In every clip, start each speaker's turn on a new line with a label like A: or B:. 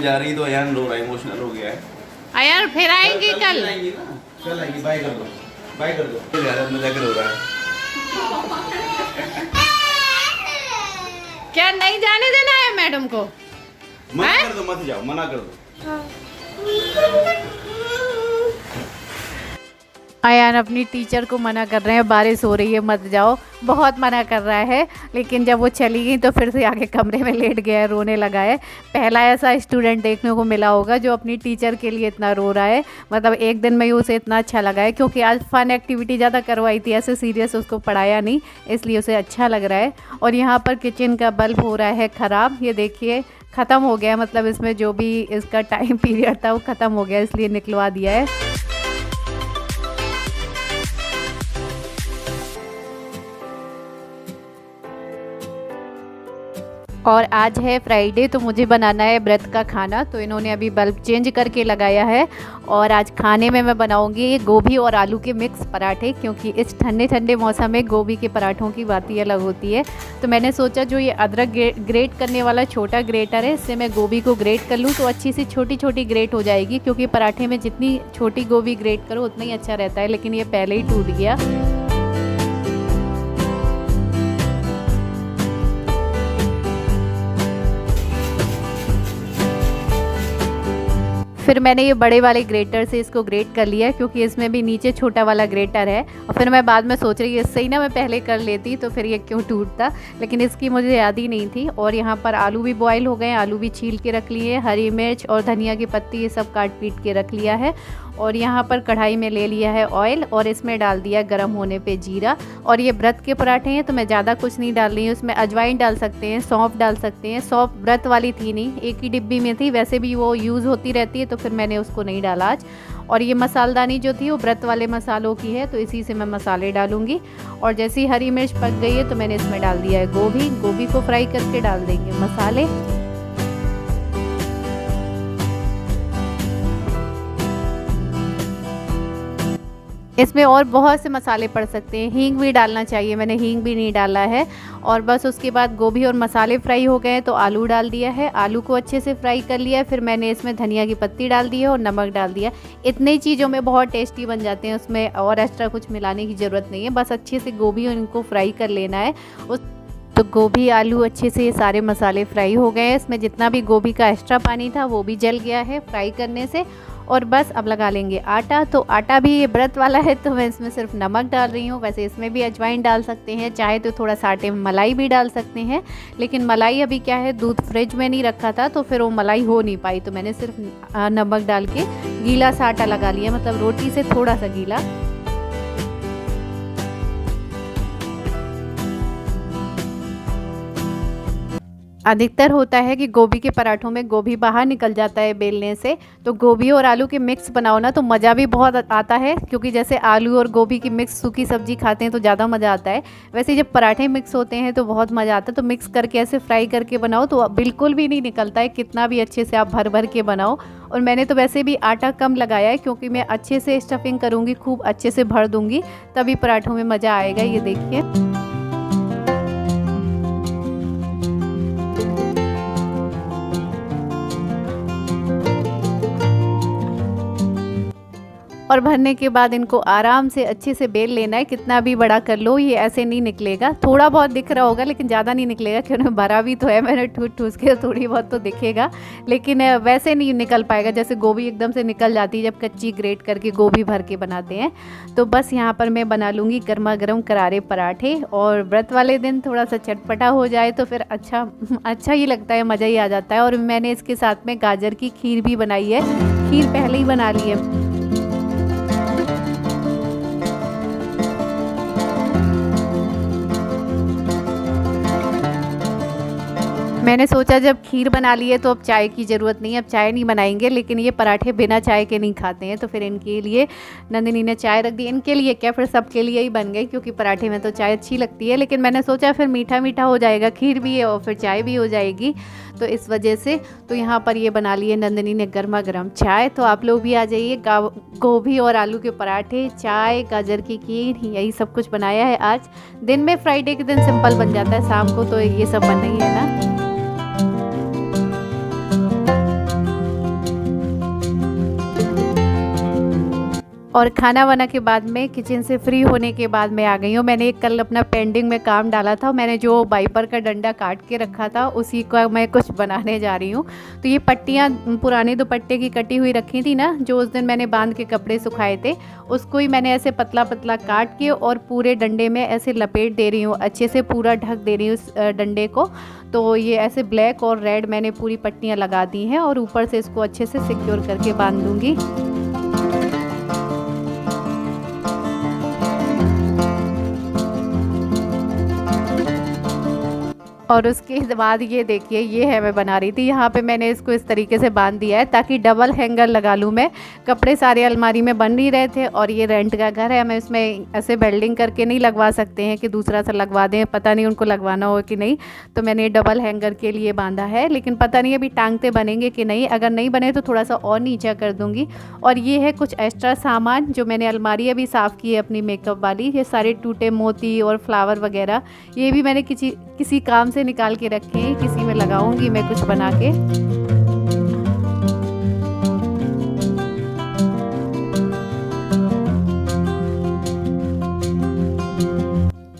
A: जा रही तो अयान रो रहा है, इमोशनल हो गया है।
B: अयान फिर आएंगे कल
A: आएंगी ना, कल आएंगी। बाय कर दो, बाय कर दो। यार मजाक रो रहा है।
B: क्या नहीं जाने देना है मैडम को?
A: मना कर दो, मत जाओ, मना कर दो।
B: अयान अपनी टीचर को मना कर रहे हैं, बारिश हो रही है मत जाओ, बहुत मना कर रहा है। लेकिन जब वो चली गई तो फिर से आके कमरे में लेट गया है, रोने लगा है। पहला ऐसा स्टूडेंट देखने को मिला होगा जो अपनी टीचर के लिए इतना रो रहा है। मतलब एक दिन में ही उसे इतना अच्छा लगा है, क्योंकि आज फन एक्टिविटी ज़्यादा करवाई थी, ऐसे सीरियस उसको पढ़ाया नहीं, इसलिए उसे अच्छा लग रहा है। और यहाँ पर किचन का बल्ब हो रहा है ख़राब, ये देखिए ख़त्म हो गया। मतलब इसमें जो भी इसका टाइम पीरियड था वो ख़त्म हो गया, इसलिए निकलवा दिया है। और आज है फ्राइडे, तो मुझे बनाना है व्रत का खाना। तो इन्होंने अभी बल्ब चेंज करके लगाया है। और आज खाने में मैं बनाऊंगी ये गोभी और आलू के मिक्स पराठे, क्योंकि इस ठंडे ठंडे मौसम में गोभी के पराठों की बात ही अलग होती है। तो मैंने सोचा जो ये अदरक ग्रेट करने वाला छोटा ग्रेटर है, इससे मैं गोभी को ग्रेट कर लूँ तो अच्छी सी छोटी छोटी ग्रेट हो जाएगी। क्योंकि पराठे में जितनी छोटी गोभी ग्रेट करो उतना ही अच्छा रहता है, लेकिन ये पहले ही टूट गया। फिर मैंने ये बड़े वाले ग्रेटर से इसको ग्रेट कर लिया, क्योंकि इसमें भी नीचे छोटा वाला ग्रेटर है। और फिर मैं बाद में सोच रही इससे ही ना मैं पहले कर लेती तो फिर ये क्यों टूटता, लेकिन इसकी मुझे याद ही नहीं थी। और यहाँ पर आलू भी बॉयल हो गए, आलू भी छील के रख लिए, हरी मिर्च और धनिया की पत्ती ये सब काट पीट के रख लिया है। और यहाँ पर कढ़ाई में ले लिया है ऑयल और इसमें डाल दिया गरम होने पे जीरा। और ये व्रत के पराठे हैं तो मैं ज़्यादा कुछ नहीं डाल रही हूँ, इसमें अजवाइन डाल सकते हैं, सौंफ डाल सकते हैं। सौंफ व्रत वाली थी नहीं, एक ही डिब्बी में थी, वैसे भी वो यूज़ होती रहती है तो फिर मैंने उसको नहीं डाला आज। और ये मसालदानी जो थी वो व्रत वाले मसालों की है, तो इसी से मैं मसाले डालूंगी। और जैसे ही हरी मिर्च पक गई है तो मैंने इसमें डाल दिया है गोभी। गोभी को फ्राई करके डाल देंगे मसाले। इसमें और बहुत से मसाले पड़ सकते हैं, हींग भी डालना चाहिए, मैंने हींग भी नहीं डाला है। और बस उसके बाद गोभी और मसाले फ्राई हो गए तो आलू डाल दिया है, आलू को अच्छे से फ्राई कर लिया है। फिर मैंने इसमें धनिया की पत्ती डाल दी है और नमक डाल दिया। इतनी चीज़ों में बहुत टेस्टी बन जाते हैं, उसमें और एक्स्ट्रा कुछ मिलाने की ज़रूरत नहीं है, बस अच्छे से गोभी और इनको फ्राई कर लेना है। तो गोभी आलू अच्छे से ये सारे मसाले फ्राई हो गए हैं, इसमें जितना भी गोभी का एक्स्ट्रा पानी था वो भी जल गया है फ्राई करने से। और बस अब लगा लेंगे आटा। तो आटा भी ये व्रत वाला है तो मैं इसमें सिर्फ नमक डाल रही हूँ, वैसे इसमें भी अजवाइन डाल सकते हैं, चाहे तो थोड़ा सा आटे में मलाई भी डाल सकते हैं। लेकिन मलाई अभी क्या है, दूध फ्रिज में नहीं रखा था तो फिर वो मलाई हो नहीं पाई, तो मैंने सिर्फ नमक डाल के गीला सा आटा लगा लिया, मतलब रोटी से थोड़ा सा गीला। अधिकतर होता है कि गोभी के पराठों में गोभी बाहर निकल जाता है बेलने से, तो गोभी और आलू के मिक्स बनाओ ना तो मज़ा भी बहुत आता है। क्योंकि जैसे आलू और गोभी की मिक्स सूखी सब्जी खाते हैं तो ज़्यादा मज़ा आता है, वैसे जब पराठे मिक्स होते हैं तो बहुत मज़ा आता है। तो मिक्स करके ऐसे फ्राई करके बनाओ तो बिल्कुल भी नहीं निकलता है, कितना भी अच्छे से आप भर भर के बनाओ। और मैंने तो वैसे भी आटा कम लगाया है, क्योंकि मैं अच्छे से स्टफिंग करूँगी, खूब अच्छे से भर दूँगी, तभी पराठों में मज़ा आएगा। ये देखिए और भरने के बाद इनको आराम से अच्छे से बेल लेना है। कितना भी बड़ा कर लो ये ऐसे नहीं निकलेगा, थोड़ा बहुत दिख रहा होगा लेकिन ज़्यादा नहीं निकलेगा, क्योंकि भरा भी तो है मैंने ठूस ठूस के, थोड़ी बहुत तो दिखेगा लेकिन वैसे नहीं निकल पाएगा जैसे गोभी एकदम से निकल जाती है जब कच्ची ग्रेट करके गोभी भर के बनाते हैं। तो बस यहाँ पर मैं बना लूँगी गर्मा गर्म करारे पराठे। और व्रत वाले दिन थोड़ा सा चटपटा हो जाए तो फिर अच्छा ही लगता है, मज़ा ही आ जाता है। और मैंने इसके साथ में गाजर की खीर भी बनाई है, खीर पहले ही बना ली है। मैंने सोचा जब खीर बना ली है तो अब चाय की ज़रूरत नहीं है, अब चाय नहीं बनाएंगे। लेकिन ये पराठे बिना चाय के नहीं खाते हैं, तो फिर इनके लिए नंदिनी ने चाय रख दी। इनके लिए क्या, फिर सबके लिए ही बन गई, क्योंकि पराठे में तो चाय अच्छी लगती है। लेकिन मैंने सोचा फिर मीठा मीठा हो जाएगा, खीर भी है और फिर चाय भी हो जाएगी, तो इस वजह से तो यहाँ पर ये बना लिए नंदिनी ने गर्मा गर्म चाय। तो आप लोग भी आ जाइए। गोभी और आलू के पराठे, चाय, गाजर की खीर, यही सब कुछ बनाया है आज। दिन में फ्राइडे के दिन सिंपल बन जाता है, शाम को तो ये सब बनना ही है ना। और खाना वाना के बाद में किचन से फ्री होने के बाद मैं आ गई हूँ। मैंने कल अपना पेंडिंग में काम डाला था, मैंने जो वाइपर का डंडा काट के रखा था उसी का मैं कुछ बनाने जा रही हूँ। तो ये पट्टियाँ पुराने दुपट्टे की कटी हुई रखी थी ना, जो उस दिन मैंने बांध के कपड़े सुखाए थे, उसको ही मैंने ऐसे पतला पतला काट के और पूरे डंडे में ऐसे लपेट दे रही हूँ, अच्छे से पूरा ढक दे रही हूँ उस डंडे को। तो ये ऐसे ब्लैक और रेड मैंने पूरी पट्टियाँ लगा दी हैं और ऊपर से इसको अच्छे से सिक्योर करके बांध दूँगी। और उसके बाद ये देखिए, ये है मैं बना रही थी, यहाँ पे मैंने इसको इस तरीके से बांध दिया है ताकि डबल हैंगर लगा लूँ मैं। कपड़े सारे अलमारी में बन नहीं रहे थे और ये रेंट का घर है, हमें इसमें ऐसे वेल्डिंग करके नहीं लगवा सकते हैं कि दूसरा सा लगवा दें, पता नहीं उनको लगवाना हो कि नहीं। तो मैंने डबल हैंगर के लिए बांधा है, लेकिन पता नहीं अभी टांगते बनेंगे कि नहीं, अगर नहीं बने तो थोड़ा सा और नीचा कर दूँगी। और ये है कुछ एक्स्ट्रा सामान जो मैंने अलमारी अभी साफ़ की है अपनी मेकअप वाली, ये सारे टूटे मोती और फ्लावर वगैरह, ये भी मैंने किसी काम से निकाल के रखे हैं, किसी में लगाऊंगी मैं कुछ बना के।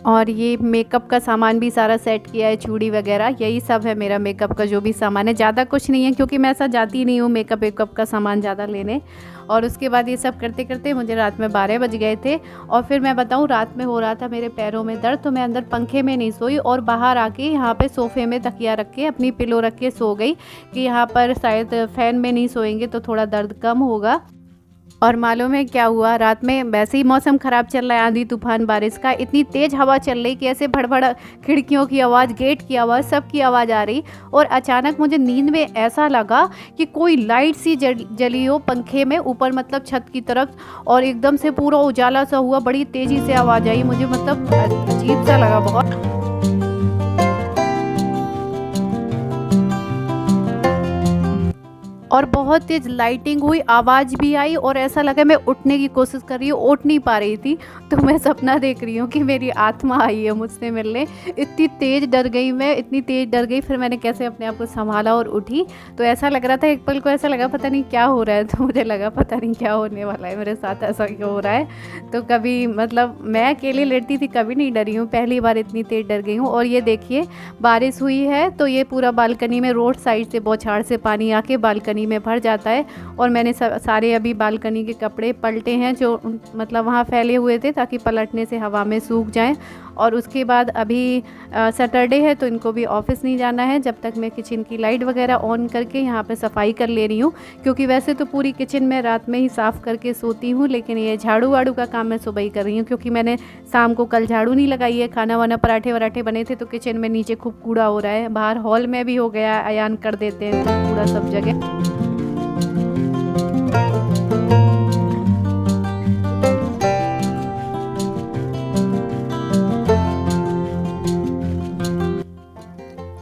B: और ये मेकअप का सामान भी सारा सेट किया है, चूड़ी वगैरह, यही सब है मेरा मेकअप का जो भी सामान है। ज़्यादा कुछ नहीं है क्योंकि मैं ऐसा जाती नहीं हूँ मेकअप का सामान ज़्यादा लेने। और उसके बाद ये सब करते करते मुझे रात में 12 बज गए थे। और फिर मैं बताऊँ, रात में हो रहा था मेरे पैरों में दर्द, तो मैं अंदर पंखे में नहीं सोई और बाहर आके यहाँ पे सोफ़े में तकिया रख के अपनी पिलो रख के सो गई कि यहाँ पर शायद फ़ैन में नहीं सोएंगे तो थोड़ा दर्द कम होगा। और मालूम है क्या हुआ, रात में वैसे ही मौसम ख़राब चल रहा है, आंधी तूफान बारिश का, इतनी तेज़ हवा चल रही कि ऐसे भड़भड़ खिड़कियों की आवाज़, गेट की आवाज़, सब की आवाज़ आ रही। और अचानक मुझे नींद में ऐसा लगा कि कोई लाइट सी जली हो पंखे में ऊपर, मतलब छत की तरफ, और एकदम से पूरा उजाला सा हुआ, बड़ी तेज़ी से आवाज़ आई मुझे, मतलब अजीब सा लगा बहुत। और बहुत तेज़ लाइटिंग हुई, आवाज़ भी आई और ऐसा लगा मैं उठने की कोशिश कर रही हूँ, उठ नहीं पा रही थी। तो मैं सपना देख रही हूँ कि मेरी आत्मा आई है मुझसे मिलने। इतनी तेज़ डर गई मैं, इतनी तेज़ डर गई, फिर मैंने कैसे अपने आप को संभाला और उठी। तो ऐसा लग रहा था, एक पल को ऐसा लगा पता नहीं क्या हो रहा है, तो मुझे लगा पता नहीं क्या होने वाला है मेरे साथ, ऐसा क्यों हो रहा है। तो कभी मतलब मैं अकेले लेटती थी, कभी नहीं डरी हूँ, पहली बार इतनी तेज़ डर गई हूँ। और ये देखिए, बारिश हुई है तो ये पूरा बालकनी में रोड साइड से बौछार से पानी आके बालकनी में भर जाता है। और मैंने सारे अभी बालकनी के कपड़े पलटे हैं जो मतलब वहाँ फैले हुए थे, ताकि पलटने से हवा में सूख जाएं। और उसके बाद अभी सैटरडे है तो इनको भी ऑफिस नहीं जाना है, जब तक मैं किचन की लाइट वगैरह ऑन करके यहाँ पे सफाई कर ले रही हूँ। क्योंकि वैसे तो पूरी किचन में रात में ही साफ़ करके सोती हूँ, लेकिन ये झाड़ू वाड़ू का काम मैं सुबह ही कर रही हूँ, क्योंकि मैंने शाम को कल झाड़ू नहीं लगाई है। खाना वाना पराठे वराठे बने थे तो किचन में नीचे खूब कूड़ा हो रहा है, बाहर हॉल में भी हो गया, अयान कर देते हैं कूड़ा सब जगह।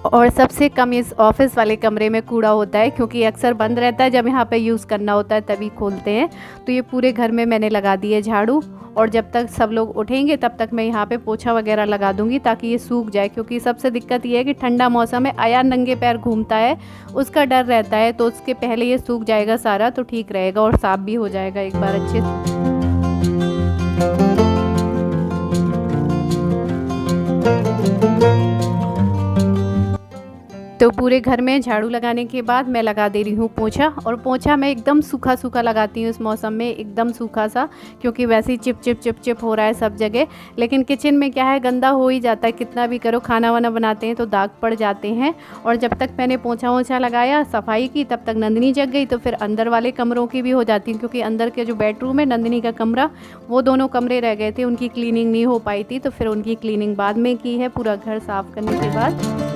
B: और सबसे कम इस ऑफिस वाले कमरे में कूड़ा होता है, क्योंकि अक्सर बंद रहता है, जब यहाँ पे यूज़ करना होता है तभी खोलते हैं। तो ये पूरे घर में मैंने लगा दी है झाड़ू, और जब तक सब लोग उठेंगे तब तक मैं यहाँ पे पोछा वगैरह लगा दूँगी ताकि ये सूख जाए। क्योंकि सबसे दिक्कत ये है कि ठंडा मौसम है, अयान नंगे पैर घूमता है, उसका डर रहता है, तो उसके पहले ये सूख जाएगा सारा तो ठीक रहेगा और साफ़ भी हो जाएगा एक बार अच्छे से। तो पूरे घर में झाड़ू लगाने के बाद मैं लगा दे रही हूँ पोछा। और पोछा मैं एकदम सूखा सूखा लगाती हूँ इस मौसम में, एकदम सूखा सा, क्योंकि वैसे ही चिप चिप चिप चिप हो रहा है सब जगह। लेकिन किचन में क्या है, गंदा हो ही जाता है, कितना भी करो, खाना वाना बनाते हैं तो दाग पड़ जाते हैं। और जब तक मैंने पोछा वोछा लगाया, सफाई की, तब तक नंदिनी जग गई। तो फिर अंदर वाले कमरों की भी हो जाती है, क्योंकि अंदर के जो बेडरूम है, नंदिनी का कमरा, वो दोनों कमरे रह गए थे, उनकी क्लीनिंग नहीं हो पाई थी, तो फिर उनकी क्लीनिंग बाद में की है, पूरा घर साफ़ करने के बाद।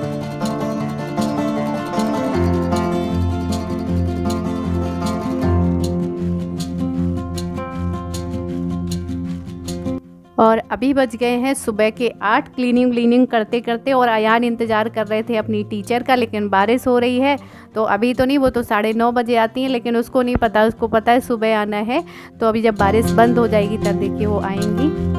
B: और अभी बज गए हैं सुबह के 8, क्लीनिंग करते करते। और अयान इंतज़ार कर रहे थे अपनी टीचर का, लेकिन बारिश हो रही है तो अभी तो नहीं, वो तो 9:30 बजे आती हैं, लेकिन उसको नहीं पता, उसको पता है सुबह आना है। तो अभी जब बारिश बंद हो जाएगी तब देखिए वो आएंगी।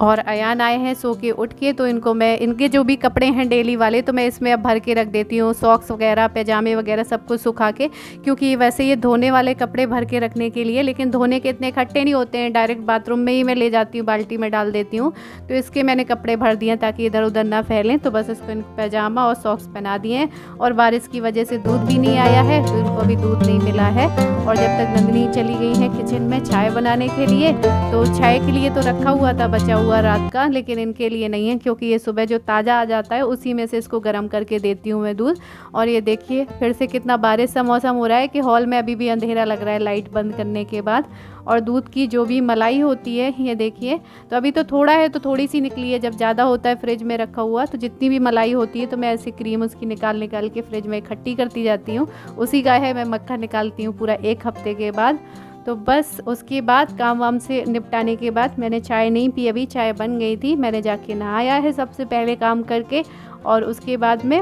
B: और अयान आए हैं सो के उठ के, तो इनको मैं इनके जो भी कपड़े हैं डेली वाले तो मैं इसमें अब भर के रख देती हूँ, सॉक्स वगैरह पैजामे वगैरह सब कुछ सुखा के, क्योंकि वैसे ये धोने वाले कपड़े भर के रखने के लिए, लेकिन धोने के इतने इकट्ठे नहीं होते हैं, डायरेक्ट बाथरूम में ही मैं ले जाती हूँ, बाल्टी में डाल देती हूँ। तो इसके मैंने कपड़े भर दिए ताकि इधर उधर ना फैलें। तो बस इसको पैजामा और सॉक्स पहना दिए हैं। और बारिश की वजह से दूध भी नहीं आया है, तो इनको अभी दूध नहीं मिला है। और जब तक नंदिनी चली गई है किचन में चाय बनाने के लिए, तो चाय के लिए तो रखा हुआ था बचा हुआ रात का, लेकिन इनके लिए नहीं है, क्योंकि ये सुबह जो ताज़ा आ जाता है उसी में से इसको गर्म करके देती हूँ मैं दूध। और ये देखिए फिर से कितना बारिश सा मौसम हो रहा है कि हॉल में अभी भी अंधेरा लग रहा है लाइट बंद करने के बाद। और दूध की जो भी मलाई होती है ये देखिए, तो अभी तो थोड़ा है तो थोड़ी सी निकली है, जब ज़्यादा होता है फ्रिज में रखा हुआ तो जितनी भी मलाई होती है तो मैं ऐसी क्रीम उसकी निकाल के फ्रिज में इकट्ठी करती जाती हूँ। उसी का है मैं मक्खन निकालती हूँ पूरा 1 हफ्ते के बाद। तो बस उसके बाद काम वाम से निपटाने के बाद मैंने चाय नहीं पी, अभी चाय बन गई थी, मैंने जाके नहाया है सबसे पहले काम करके। और उसके बाद में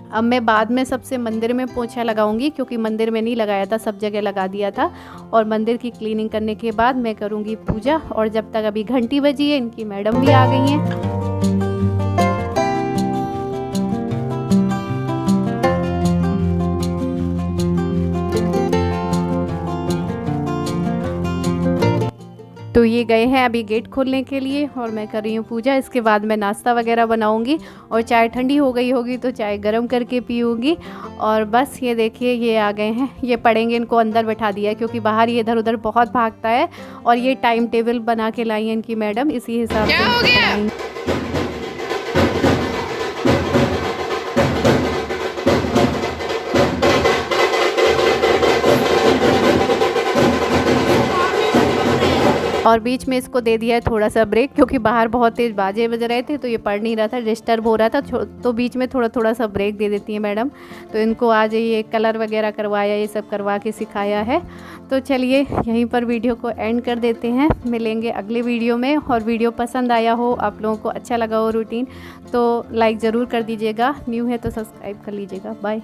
B: अब मैं बाद में सबसे मंदिर में पोछा लगाऊंगी, क्योंकि मंदिर में नहीं लगाया था, सब जगह लगा दिया था। और मंदिर की क्लीनिंग करने के बाद मैं करूंगी पूजा। और जब तक अभी घंटी बजी है, इनकी मैडम भी आ गई हैं। तो ये गए हैं अभी गेट खोलने के लिए और मैं कर रही हूँ पूजा। इसके बाद मैं नाश्ता वगैरह बनाऊँगी और चाय ठंडी हो गई होगी तो चाय गरम करके पीऊँगी। और बस ये देखिए ये आ गए हैं, ये पढ़ेंगे, इनको अंदर बैठा दिया है क्योंकि बाहर ये इधर उधर बहुत भागता है। और ये टाइम टेबल बना के लाई है इनकी मैडम, इसी हिसाब से। और बीच में इसको दे दिया है थोड़ा सा ब्रेक, क्योंकि बाहर बहुत तेज़ बाजे बज रहे थे तो ये पढ़ नहीं रहा था, डिस्टर्ब हो रहा था, तो बीच में थोड़ा सा ब्रेक दे देती है मैडम। तो इनको आज ये कलर वगैरह करवाया, ये सब करवा के सिखाया है। तो चलिए यहीं पर वीडियो को एंड कर देते हैं, मिलेंगे अगले वीडियो में। और वीडियो पसंद आया हो, आप लोगों को अच्छा लगा हो रूटीन, तो लाइक ज़रूर कर दीजिएगा, न्यू है तो सब्सक्राइब कर लीजिएगा। बाय।